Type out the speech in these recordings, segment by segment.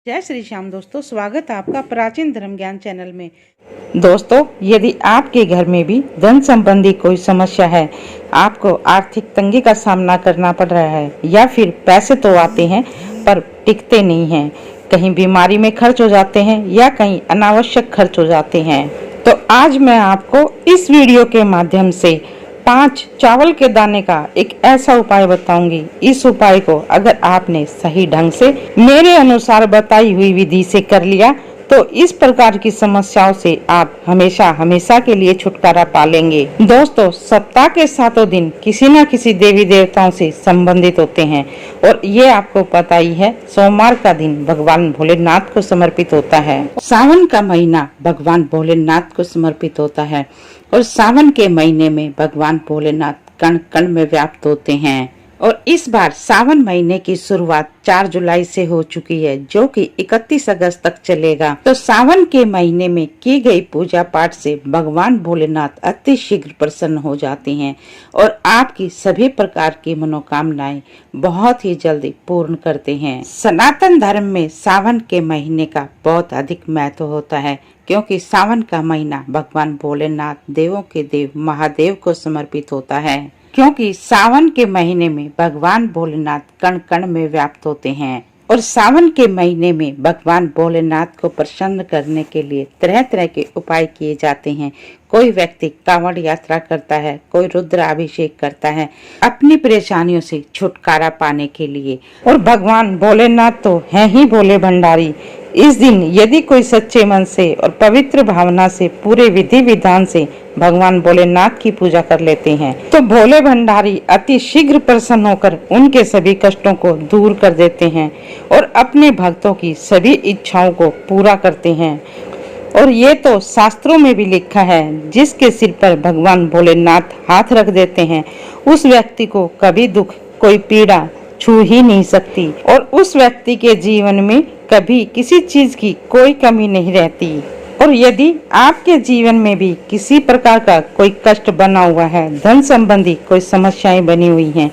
जय श्री श्याम दोस्तों, स्वागत है आपका प्राचीन धर्म ज्ञान चैनल में। दोस्तों, यदि आपके घर में भी धन संबंधी कोई समस्या है, आपको आर्थिक तंगी का सामना करना पड़ रहा है या फिर पैसे तो आते हैं पर टिकते नहीं हैं, कहीं बीमारी में खर्च हो जाते हैं या कहीं अनावश्यक खर्च हो जाते हैं, तो आज मैं आपको इस वीडियो के माध्यम से 5 चावल के दाने का एक ऐसा उपाय बताऊंगी। इस उपाय को अगर आपने सही ढंग से मेरे अनुसार बताई हुई विधि से कर लिया तो इस प्रकार की समस्याओं से आप हमेशा हमेशा के लिए छुटकारा पा लेंगे। दोस्तों, सप्ताह के 7 दिन किसी न किसी देवी देवताओं से संबंधित होते हैं और ये आपको पता ही है, सोमवार का दिन भगवान भोलेनाथ को समर्पित होता है। सावन का महीना भगवान भोलेनाथ को समर्पित होता है और सावन के महीने में भगवान भोलेनाथ कण कण में व्याप्त होते हैं और इस बार सावन महीने की शुरुआत 4 जुलाई से हो चुकी है, जो कि 31 अगस्त तक चलेगा। तो सावन के महीने में की गई पूजा पाठ से भगवान भोलेनाथ अति शीघ्र प्रसन्न हो जाते हैं और आपकी सभी प्रकार की मनोकामनाएं बहुत ही जल्दी पूर्ण करते हैं। सनातन धर्म में सावन के महीने का बहुत अधिक महत्व होता है, क्योंकि सावन का महीना भगवान भोलेनाथ देवों के देव महादेव को समर्पित होता है। क्योंकि सावन के महीने में भगवान भोलेनाथ कण कण में व्याप्त होते हैं और सावन के महीने में भगवान भोलेनाथ को प्रसन्न करने के लिए तरह तरह के उपाय किए जाते हैं। कोई व्यक्ति कांवड़ यात्रा करता है, कोई रुद्र अभिषेक करता है अपनी परेशानियों से छुटकारा पाने के लिए। और भगवान भोलेनाथ तो है ही भोले भंडारी। इस दिन यदि कोई सच्चे मन से और पवित्र भावना से पूरे विधि विधान से भगवान भोलेनाथ की पूजा कर लेते हैं तो भोले भंडारी अति शीघ्र प्रसन्न होकर उनके सभी कष्टों को दूर कर देते हैं और अपने भक्तों की सभी इच्छाओं को पूरा करते हैं। और ये तो शास्त्रों में भी लिखा है, जिसके सिर पर भगवान भोलेनाथ हाथ रख देते हैं उस व्यक्ति को कभी दुख कोई पीड़ा छू ही नहीं सकती और उस व्यक्ति के जीवन में कभी किसी चीज की कोई कमी नहीं रहती। और यदि आपके जीवन में भी किसी प्रकार का कोई कष्ट बना हुआ है, धन संबंधी कोई समस्याएं बनी हुई हैं,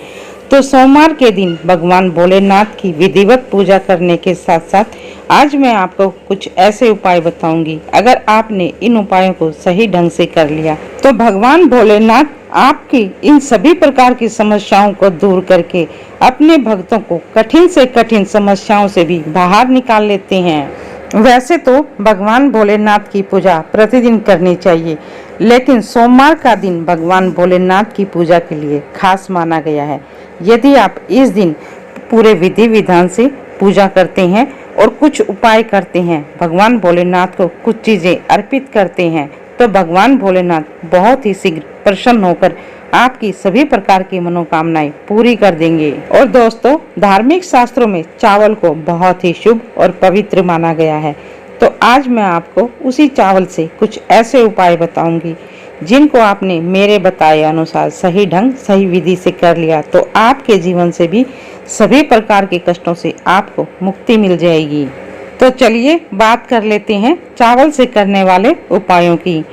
तो सोमवार के दिन भगवान भोलेनाथ की विधिवत पूजा करने के साथ साथ आज मैं आपको कुछ ऐसे उपाय बताऊंगी। अगर आपने इन उपायों को सही ढंग से कर लिया तो भगवान भोलेनाथ आपकी इन सभी प्रकार की समस्याओं को दूर करके अपने भक्तों को कठिन से कठिन समस्याओं से भी बाहर निकाल लेते हैं। वैसे तो भगवान भोलेनाथ की पूजा प्रतिदिन करनी चाहिए, लेकिन सोमवार का दिन भगवान भोलेनाथ की पूजा के लिए खास माना गया है। यदि आप इस दिन पूरे विधि विधान से पूजा करते हैं और कुछ उपाय करते हैं, भगवान भोलेनाथ को कुछ चीजें अर्पित करते हैं, तो भगवान भोलेनाथ बहुत ही शीघ्र प्रसन्न होकर आपकी सभी प्रकार की मनोकामनाएं पूरी कर देंगे। और दोस्तों, धार्मिक शास्त्रों में चावल को बहुत ही शुभ और पवित्र माना गया है, तो आज मैं आपको उसी चावल से कुछ ऐसे उपाय बताऊंगी जिनको आपने मेरे बताए अनुसार सही ढंग सही विधि से कर लिया तो आपके जीवन से भी सभी प्रकार के कष्टों से आपको मुक्ति मिल जाएगी। तो चलिए बात कर लेते हैं चावल से करने वाले उपायों की।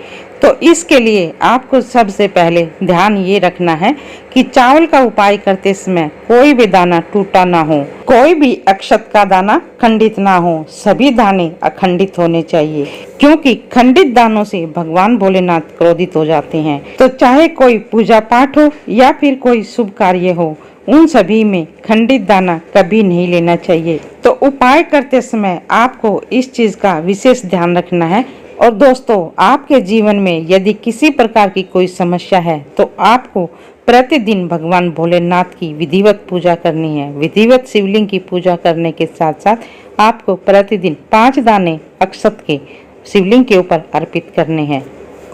तो इसके लिए आपको सबसे पहले ध्यान ये रखना है कि चावल का उपाय करते समय कोई भी दाना टूटा ना हो, कोई भी अक्षत का दाना खंडित ना हो, सभी दाने अखंडित होने चाहिए, क्योंकि खंडित दानों से भगवान भोलेनाथ क्रोधित हो जाते हैं। तो चाहे कोई पूजा पाठ हो या फिर कोई शुभ कार्य हो, उन सभी में खंडित दाना कभी नहीं लेना चाहिए। तो उपाय करते समय आपको इस चीज का विशेष ध्यान रखना है। और दोस्तों, आपके जीवन में यदि किसी प्रकार की कोई समस्या है तो आपको प्रतिदिन भगवान भोलेनाथ की विधिवत पूजा करनी है। विधिवत शिवलिंग की पूजा करने के साथ साथ आपको प्रतिदिन 5 दाने अक्षत के शिवलिंग के ऊपर अर्पित करने हैं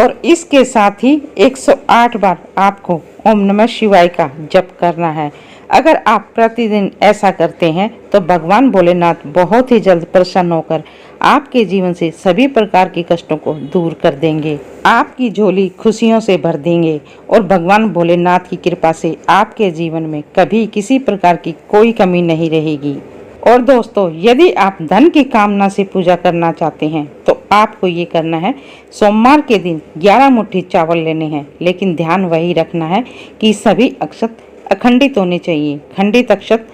और इसके साथ ही 108 बार आपको ओम नमः शिवाय का जप करना है। अगर आप प्रतिदिन ऐसा करते हैं तो भगवान भोलेनाथ बहुत ही जल्द प्रसन्न होकर आपके जीवन से सभी प्रकार के कष्टों को दूर कर देंगे, आपकी झोली खुशियों से भर देंगे और भगवान भोलेनाथ की कृपा से आपके जीवन में कभी किसी प्रकार की कोई कमी नहीं रहेगी। और दोस्तों, यदि आप धन की कामना से पूजा करना चाहते हैं तो आपको ये करना है, सोमवार के दिन 11 मुट्ठी चावल लेने हैं, लेकिन ध्यान वही रखना है कि सभी अक्षत अखंडित होने चाहिए। खंडित अक्षत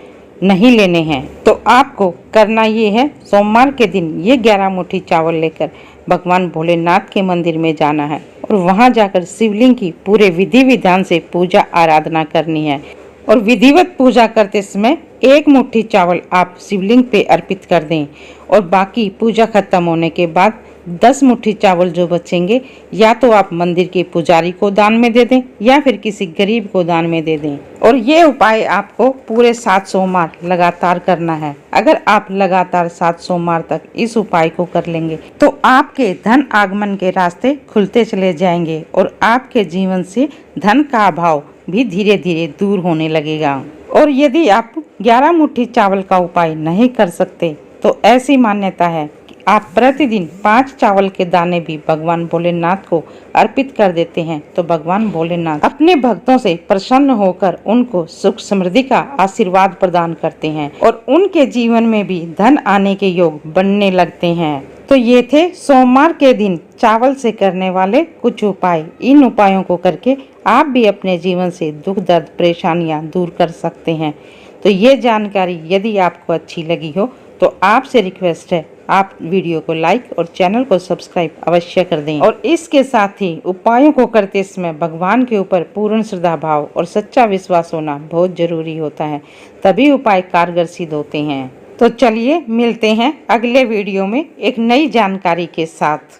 नहीं लेने हैं। तो आपको करना ये है, सोमवार के दिन ये 11 मुट्ठी चावल लेकर भगवान भोलेनाथ के मंदिर में जाना है और वहां जाकर शिवलिंग की पूरे विधि विधान से पूजा आराधना करनी है। और विधिवत पूजा करते समय 1 मुट्ठी चावल आप शिवलिंग पे अर्पित कर दें और बाकी पूजा खत्म होने के बाद 10 मुट्ठी चावल जो बचेंगे या तो आप मंदिर के पुजारी को दान में दे दें या फिर किसी गरीब को दान में दे दें। और ये उपाय आपको पूरे 7 सोमवार लगातार करना है। अगर आप लगातार 7 सोमवार तक इस उपाय को कर लेंगे तो आपके धन आगमन के रास्ते खुलते चले जाएंगे और आपके जीवन से धन का अभाव भी धीरे धीरे दूर होने लगेगा। और यदि आप 11 मुट्ठी चावल का उपाय नहीं कर सकते तो ऐसी मान्यता है कि आप प्रतिदिन 5 चावल के दाने भी भगवान भोलेनाथ को अर्पित कर देते हैं तो भगवान भोलेनाथ अपने भक्तों से प्रसन्न होकर उनको सुख समृद्धि का आशीर्वाद प्रदान करते हैं और उनके जीवन में भी धन आने के योग बनने लगते हैं। तो ये थे सोमवार के दिन चावल से करने वाले कुछ उपाय। इन उपायों को करके आप भी अपने जीवन से दुख दर्द परेशानियां दूर कर सकते हैं। तो ये जानकारी यदि आपको अच्छी लगी हो तो आपसे रिक्वेस्ट है, आप वीडियो को लाइक और चैनल को सब्सक्राइब अवश्य कर दें। और इसके साथ ही उपायों को करते समय भगवान के ऊपर पूर्ण श्रद्धा भाव और सच्चा विश्वास होना बहुत जरूरी होता है, तभी उपाय कारगर सिद्ध होते हैं। तो चलिए मिलते हैं अगले वीडियो में एक नई जानकारी के साथ।